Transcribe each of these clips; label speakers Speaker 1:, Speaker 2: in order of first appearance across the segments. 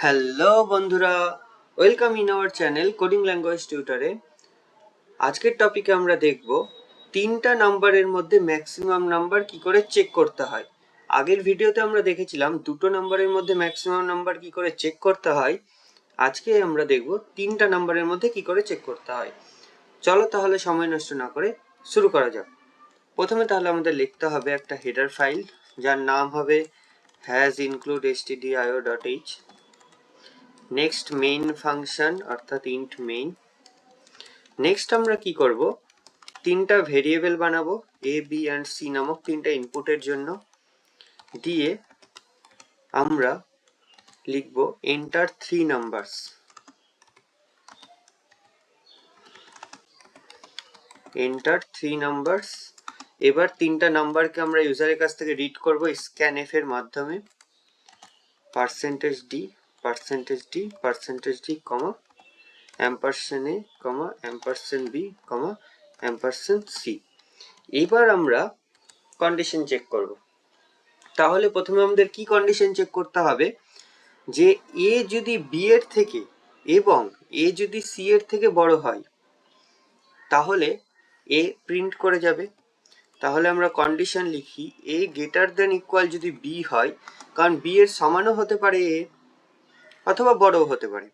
Speaker 1: Hello বন্ধুরা, welcome in our channel coding language টিউটরে। আজকের টপিকে আমরা দেখব তিনটা নাম্বারের মধ্যে ম্যাক্সিমাম নাম্বার কি করে চেক করতে হয়। আগের ভিডিওতে আমরা দেখেছিলাম দুটো নাম্বারের মধ্যে ম্যাক্সিমাম নাম্বার কি করে চেক করতে হয়। আজকে আমরা দেখব তিনটা নাম্বারের মধ্যে কি করে চেক করতে হয়। চলো তাহলে সময় নষ্ট না করে শুরু করা যাক। প্রথমে তাহলে আমাদের লিখতে হবে একটা হেডার ফাইল, যার নাম হবে has_include_stdio.h। নেক্সট মেইন ফাংশন অর্থাৎ ইন্ট মেইন। নেক্সট আমরা কি করব, তিনটা ভেরিয়েবল বানাবো এ বি অ্যান্ড সি নামক তিনটা ইনপুটের জন্য। দিয়ে আমরা লিখব enter three numbers. Enter three numbers. এবার তিনটা নাম্বারকে আমরা ইউজারের কাছ থেকে রিড করব স্ক্যানএফ এর মাধ্যমে। %d %d %d comma $a comma $b comma $c। এবার আমরা কন্ডিশন চেক করব। তাহলে প্রথমে আমাদের কি কন্ডিশন চেক করতে হবে, যে এ যদি বি এর থেকে এবং এ যদি সি এর থেকে বড় হয় তাহলে এ প্রিন্ট করে যাবে। তাহলে আমরা কন্ডিশন লিখি এ গ্রেটার দেন ইকুয়াল যদি বি হয়, কারণ বি এর সমানও হতে পারে এ অথবা বড়ও হতে পারে।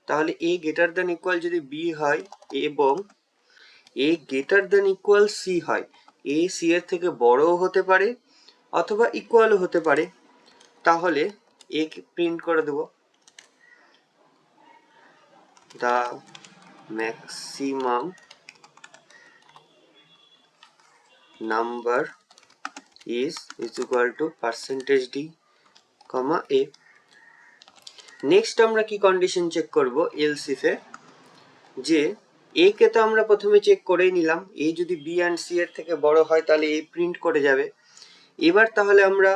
Speaker 1: তাহলে এ গ্রেটার দেন ইকুয়াল যদি বি হয় এবং এ গ্রেটার দেন ইকুয়াল সি হয়, এ সি এর থেকে বড়ও হতে পারে অথবা ইকুয়ালও হতে পারে, তাহলে এ কে প্রিন্ট করে দেব the maximum number is equal to %d, a। Next আমরা কি কন্ডিশন চেক করব এলস ইফে, যে এ কে তো আমরা প্রথমে চেক করেই নিলাম, এ যদি বি অ্যান্ড সি এর থেকে বড় হয় তাহলে এ প্রিন্ট করে যাবে। এবার তাহলে আমরা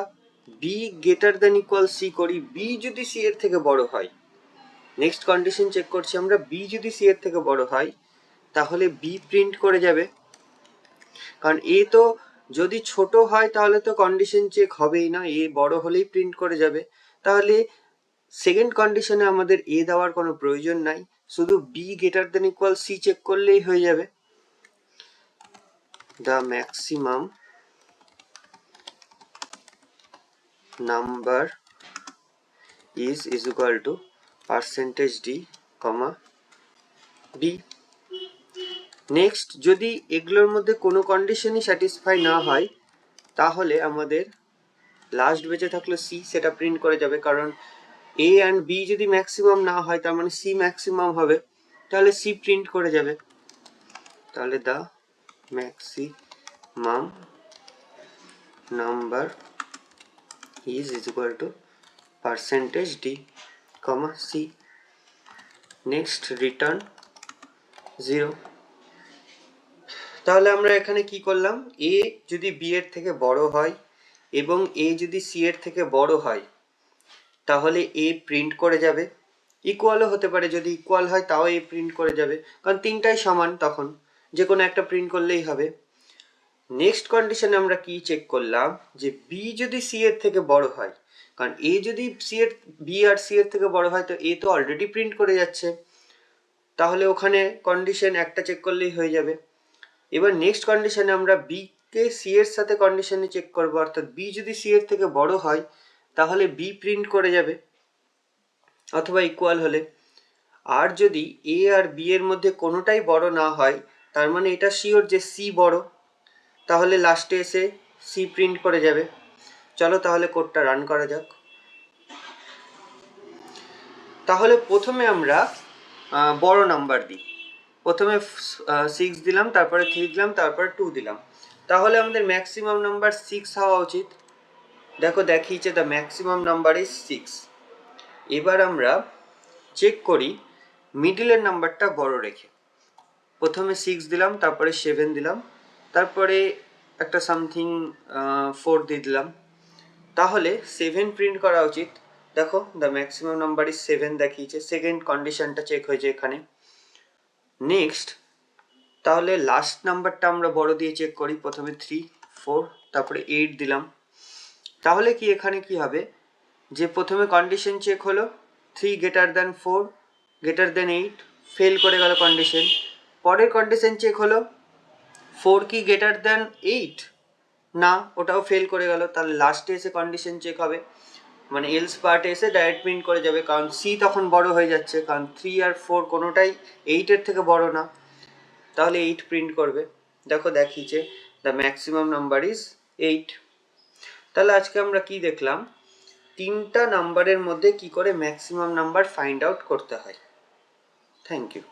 Speaker 1: B greater than equal C করি, বি যদি সি এর থেকে বড় হয়। নেক্সট কন্ডিশন চেক করছি আমরা, বি যদি সি এর থেকে বড় হয় তাহলে বি প্রিন্ট করে যাবে, কারণ এ তো যদি ছোট হয় তাহলে তো কন্ডিশন চেক হবেই না, এ বড় হলেই প্রিন্ট করে যাবে। তাহলে সেকেন্ড কন্ডিশনে আমাদের এ দেওয়ার কোনো প্রয়োজন নাই, শুধু B greater than equal C check করলেই হয়ে যাবে। The maximum number is equal to %d, b। Next যদি এগুলোর মধ্যে কোনো কন্ডিশনই স্যাটিসফাই না হয় তাহলে আমাদের লাস্ট বেঁচে থাকলো সি, সেটা প্রিন্ট করে যাবে, কারণ এ অ্যান্ড বি যদি ম্যাক্সিমাম না হয় তার মানে সি ম্যাক্সিমাম হবে, তাহলে সি প্রিন্ট করে যাবে। তাহলে the maximum number is equal to %d, c। Next return 0। তাহলে আমরা এখানে কি করলাম, এ যদি বি এর থেকে বড় হয় এবং এ যদি সি এর থেকে বড় হয় তাহলে এ প্রিন্ট করে যাবে, ইকুয়ালও হতে পারে, যদি ইকুয়াল হয় তাও এ প্রিন্ট করে যাবে, কারণ তিনটাই সমান, তখন যে কোনো একটা প্রিন্ট করলেই হবে। নেক্সট কন্ডিশনে আমরা কি চেক করলাম, যে বি যদি সি এর থেকে বড় হয়, কারণ এ যদি বি আর সি এর থেকে বড় হয় তো এ তো অলরেডি প্রিন্ট করে যাচ্ছে, তাহলে ওখানে কন্ডিশন একটা চেক করলেই হয়ে যাবে। এবার নেক্সট কন্ডিশনে আমরা বি কে সি এর সাথে কন্ডিশনে চেক করব, অর্থাৎ বি যদি সি এর থেকে বড় হয় তাহলে বি প্রিন্ট করে যাবে অথবা ইকুয়াল হলে। আর যদি এ আর বি এর মধ্যে কোনোটাই বড় না হয়, তার মানে এটা শিওর যে সি বড়, তাহলে লাস্টে এসে সি প্রিন্ট করে যাবে। চলো তাহলে কোডটা রান করা যাক। তাহলে প্রথমে আমরা বড় নাম্বার দিই, প্রথমে 6 দিলাম, তারপরে 3 দিলাম, তারপরে 2 দিলাম, তাহলে আমাদের ম্যাক্সিমাম নাম্বার 6 হওয়া উচিত। দেখো দেখিয়েছে দ্য ম্যাক্সিমাম নাম্বার ইজ 6। এবার আমরা চেক করি মিডিলের নাম্বারটা বড় রেখে। প্রথমে 6 দিলাম, তারপরে 7 দিলাম, তারপরে একটা সামথিং 4 দিয়ে দিলাম, তাহলে 7 প্রিন্ট করা উচিত। দেখো দ্য ম্যাক্সিমাম নাম্বার ইজ 7 দেখিয়েছে, সেকেন্ড কন্ডিশনটা চেক হয়েছে এখানে। নেক্সট তাহলে লাস্ট নাম্বারটা আমরা বড় দিয়ে চেক করি, প্রথমে 3 4 তারপরে 8 দিলাম, তাহলে কি এখানে কি হবে, যে প্রথমে কন্ডিশন চেক হলো 3 greater than 4 greater than 8, fail করে গেল কন্ডিশন। পরের কন্ডিশন চেক হলো 4 কি গ্রেটার দ্যান 8, না, ওটাও ফেল করে গেল। তাহলে লাস্টে এসে কন্ডিশন চেক হবে, মানে এলস পার্টে এসে ডাইরেক্ট প্রিন্ট করে যাবে, কারণ সি তখন বড় হয়ে যাচ্ছে, কারণ 3 আর 4 কোনোটাই 8-এর থেকে বড় না, তাহলে 8 প্রিন্ট করবে। দেখো দেখিয়েছে দ্য ম্যাক্সিমাম নাম্বার ইজ 8। তাহলে আজকে আমরা কি দেখলাম, তিনটা নাম্বারের মধ্যে কি করে ম্যাক্সিমাম নাম্বার ফাইন্ড আউট করতে হয়। Thank you.